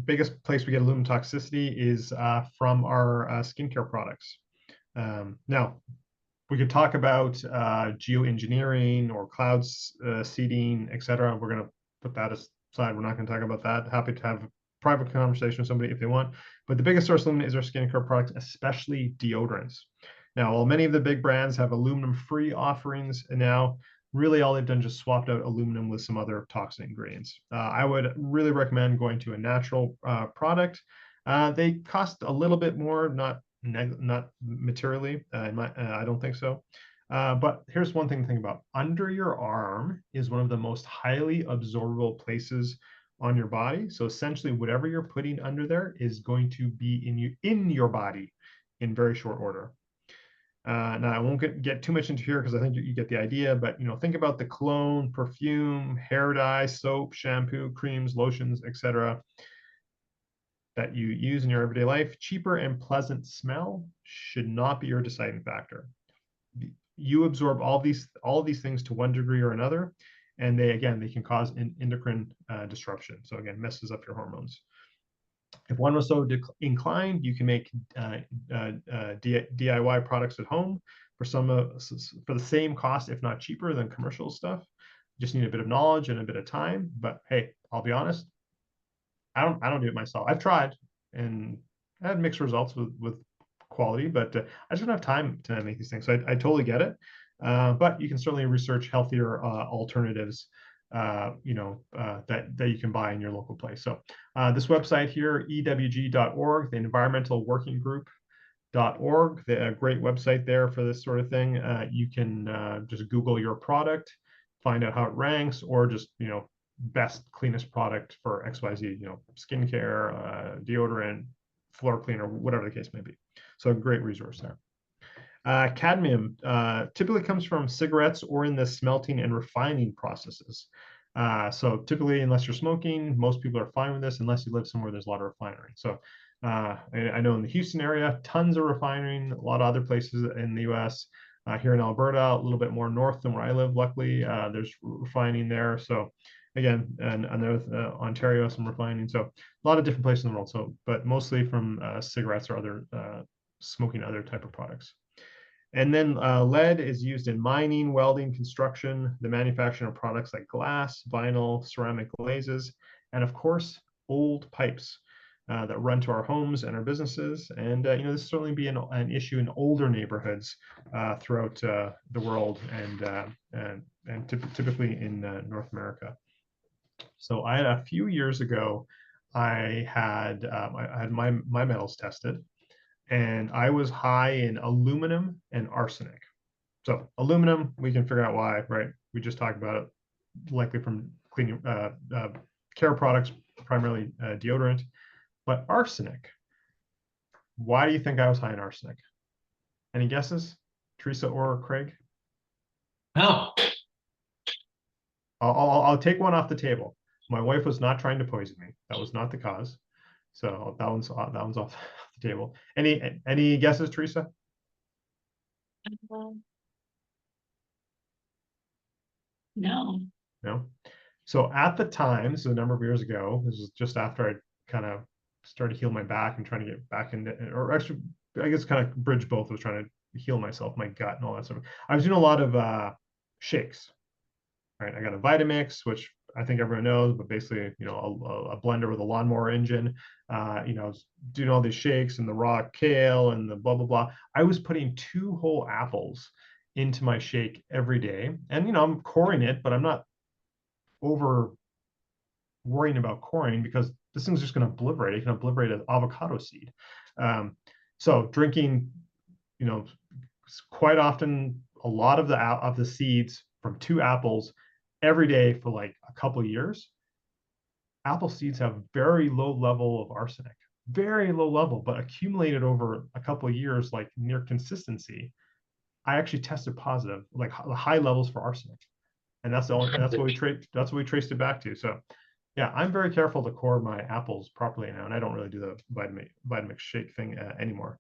biggest place we get aluminum toxicity is from our skincare products. Now, we could talk about geoengineering or cloud seeding, etc. We're going to put that aside. We're not going to talk about that. Happy to have a private conversation with somebody if they want. But the biggest source of aluminum is our skincare products, especially deodorants. Now, while many of the big brands have aluminum-free offerings now, really all they've done is just swapped out aluminum with some other toxic ingredients. I would really recommend going to a natural product. They cost a little bit more, not materially. I don't think so. But here's one thing to think about. Under your arm is one of the most highly absorbable places on your body. So essentially, whatever you're putting under there is going to be in your body in very short order. Now I won't get too much into here because I think you get the idea, but think about the cologne, perfume, hair dye, soap, shampoo, creams, lotions, etc. that you use in your everyday life. Cheaper and pleasant smell should not be your deciding factor. You absorb all these things to one degree or another, and they can cause endocrine disruption. So again, messes up your hormones. If one was so inclined, you can make DIY products at home for the same cost, if not cheaper than commercial stuff. You just need a bit of knowledge and a bit of time. But hey, I'll be honest, I don't do it myself. I've tried and I had mixed results with quality, but I just don't have time to make these things. So I totally get it. But you can certainly research healthier alternatives that you can buy in your local place. So this website here, ewg.org, the Environmental Working Group.org, a great website there for this sort of thing. You can just Google your product, find out how it ranks, or just best cleanest product for XYZ, skincare, deodorant, floor cleaner, whatever the case may be. So a great resource there. Cadmium typically comes from cigarettes or in the smelting and refining processes. So typically, unless you're smoking, most people are fine with this, unless you live somewhere there's a lot of refinery. So I know in the Houston area, tons of refining, a lot of other places in the US. Here in Alberta, a little bit more north than where I live, luckily, there's refining there. So again, and there's Ontario, some refining. So a lot of different places in the world. So, but mostly from cigarettes or other smoking other type of products. And then lead is used in mining, welding, construction, the manufacturing of products like glass, vinyl, ceramic glazes, and of course, old pipes that run to our homes and our businesses. And this will certainly be an issue in older neighborhoods throughout the world and typically in North America. So I had a few years ago, I had my metals tested, and I was high in aluminum and arsenic. So aluminum, we can figure out why, right? We just talked about it, likely from cleaning care products, primarily deodorant. But arsenic, why do you think I was high in arsenic? Any guesses, Teresa or Craig? No. I'll take one off the table. My wife was not trying to poison me. That was not the cause. So that one's off the table. Any guesses, Teresa? No. No. So at the time, this is a number of years ago. This is just after I kind of started to heal my back and trying to get back into, or actually, I guess kind of bridge both. I was trying to heal myself, my gut, and all that stuff. I was doing a lot of shakes. Right, I got a Vitamix, which I think everyone knows, but basically, you know, a blender with a lawnmower engine, you know, doing all these shakes and the raw kale and the blah, blah, blah. I was putting 2 whole apples into my shake every day. And, you know, I'm coring it, but I'm not over worrying about coring because this thing's just going to obliterate. It can obliterate an avocado seed. So drinking, you know, quite often a lot of the seeds from 2 apples every day for like a couple of years. Apple seeds have very low level of arsenic, very low level, but accumulated over a couple of years, like near consistency. I actually tested positive, like high levels for arsenic, and that's the only, and that's what we traced it back to. So, yeah, I'm very careful to core my apples properly now, and I don't really do the Vitamix shake thing anymore.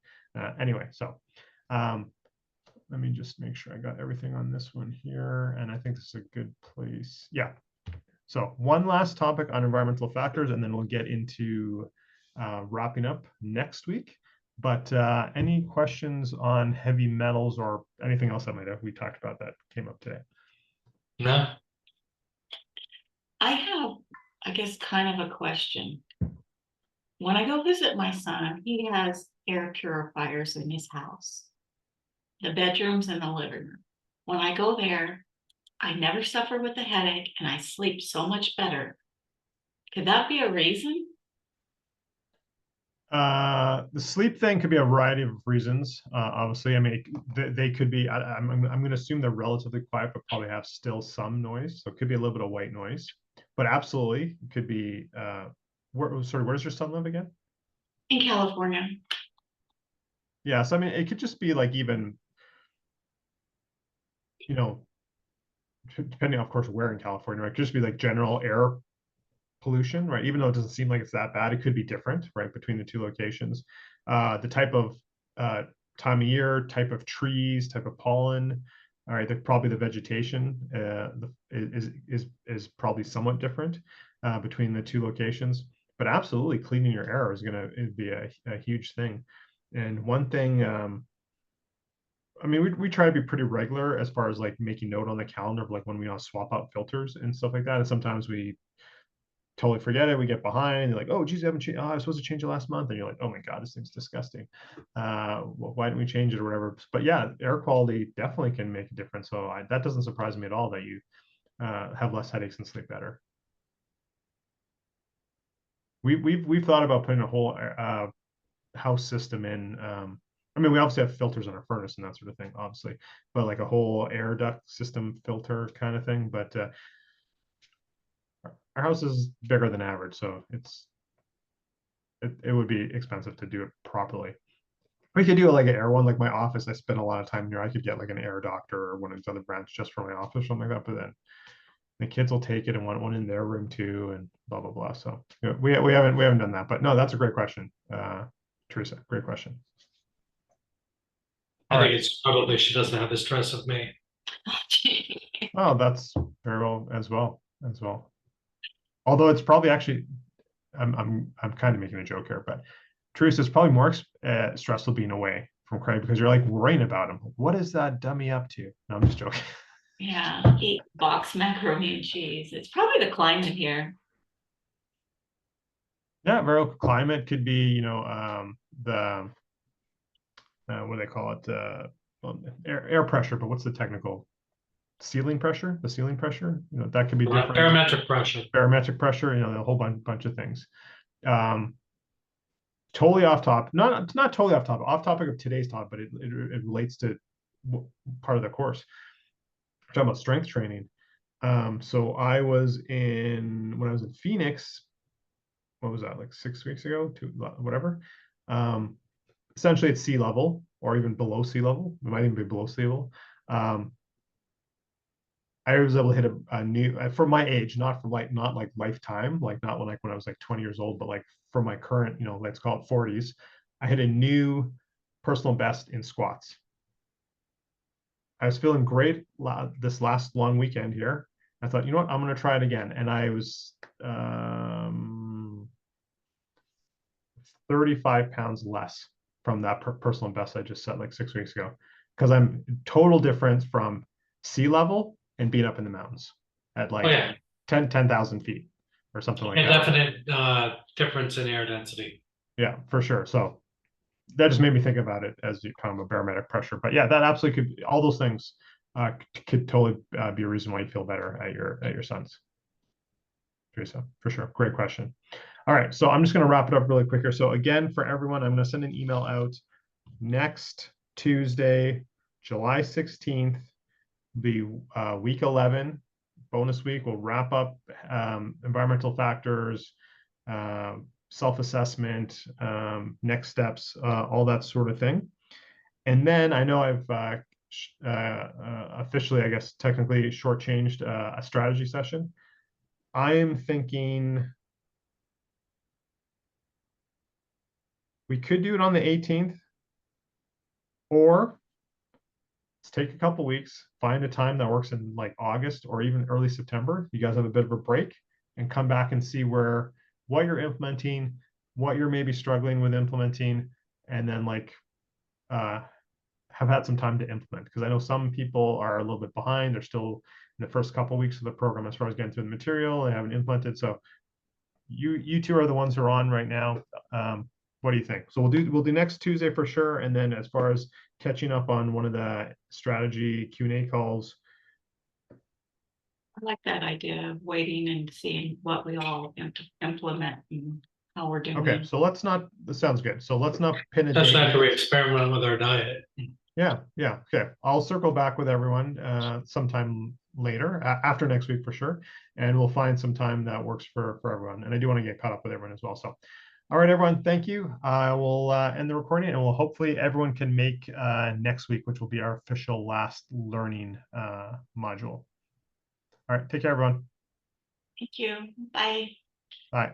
Anyway, so let me just make sure I got everything on this one here, and I think this is a good place. Yeah. So one last topic on environmental factors, and then we'll get into wrapping up next week. But any questions on heavy metals or anything else that we talked about that came up today? No, I have, I guess, kind of a question. When I go visit my son, he has air purifiers in his house, the bedrooms and the living room. When I go there, I never suffer with a headache and I sleep so much better. Could that be a reason? The sleep thing could be a variety of reasons. Obviously, I mean, they could be. I'm going to assume they're relatively quiet, but probably have still some noise. So it could be a little bit of white noise, but absolutely it could be. Sorry, where does your son live again? In California. Yeah, so I mean, it could just be like even, you know, depending, of course, where in California, right? It could just be like general air pollution, right? Even though it doesn't seem like it's that bad, it could be different, right, between the 2 locations. The type of time of year, type of trees, type of pollen, all right, probably the vegetation is probably somewhat different between the 2 locations. But absolutely, cleaning your air is going to be a huge thing. And one thing, I mean, we try to be pretty regular as far as like making note on the calendar of like when we swap out filters and stuff like that. And sometimes we totally forget it. We get behind. You're like, oh, geez, I haven't changed. Oh, I was supposed to change it last month. And you're like, oh my God, this thing's disgusting. Well, why didn't we change it or whatever? But yeah, air quality definitely can make a difference. So that doesn't surprise me at all that you have less headaches and sleep better. We've thought about putting a whole house system in. I mean, we obviously have filters on our furnace and that sort of thing, obviously, but like a whole air duct system filter kind of thing. But our house is bigger than average, so it would be expensive to do it properly. We could do it like an air one, like my office. I spend a lot of time here. I could get like an air doctor or one of these other brands just for my office, or something like that. But then the kids will take it and want one in their room too, and blah blah blah. So you know, we haven't done that. But no, that's a great question, Teresa. Great question. I think it's probably she doesn't have the stress of me. Oh, that's very well as well. Although it's probably actually, I'm kind of making a joke here, but Teresa, it's probably more stressful being away from Craig because you're like worrying about him. What is that dummy up to? No, I'm just joking. Yeah, eat box macaroni and cheese. It's probably the climate here. Yeah, very climate could be, you know, the what do they call it? Well, air pressure, but what's the technical ceiling pressure? The ceiling pressure, you know, that could be different. Barometric pressure. Barometric pressure, you know, a whole bunch of things. Totally off topic, not totally off topic of today's topic, but it relates to part of the course. We're talking about strength training. So I was when I was in Phoenix, what was that, like 6 weeks ago, whatever. Essentially at sea level or even below sea level. It might even be below sea level. I was able to hit a new, for my age, not like lifetime, like not when I was like 20 years old, but like for my current, you know, let's call it 40s, I hit a new personal best in squats. I was feeling great this last long weekend here. I thought, you know what, I'm going to try it again. And I was 35 pounds less from that personal best I just set like 6 weeks ago, because I'm total difference from sea level and being up in the mountains at like 10,000 feet or something like A that. definite difference in air density. Yeah, for sure. So that just made me think about it as kind of a barometric pressure. But yeah, that absolutely could, all those things could totally be a reason why you feel better at your son's. Teresa, for sure. Great question. All right, so I'm just going to wrap it up really quick here. So again, for everyone, I'm going to send an email out next Tuesday, July 16th, the week 11 bonus week. We'll wrap up environmental factors, self-assessment, next steps, all that sort of thing. And then I know I've officially, I guess, technically shortchanged a strategy session. I am thinking we could do it on the 18th, or let's take a couple weeks, find a time that works in like August or even early September. You guys have a bit of a break and come back and see what you're implementing, what you're maybe struggling with implementing, and then like have had some time to implement. Because I know some people are a little bit behind. They're still in the first couple of weeks of the program as far as getting through the material. They haven't implemented. So you two are the ones who are on right now. What do you think? So we'll do next Tuesday for sure. And then as far as catching up on one of the strategy Q&A calls. I like that idea of waiting and seeing what we all implement and how we're doing. Okay, so let's not, this sounds good. So let's not pin a That's date. after we experiment with our diet. Yeah, okay. I'll circle back with everyone sometime later, after next week for sure. And we'll find some time that works for everyone. And I do want to get caught up with everyone as well. So, all right, everyone, thank you. I will end the recording, and we'll hopefully everyone can make next week, which will be our official last learning module. All right, take care, everyone. Thank you. Bye. Bye.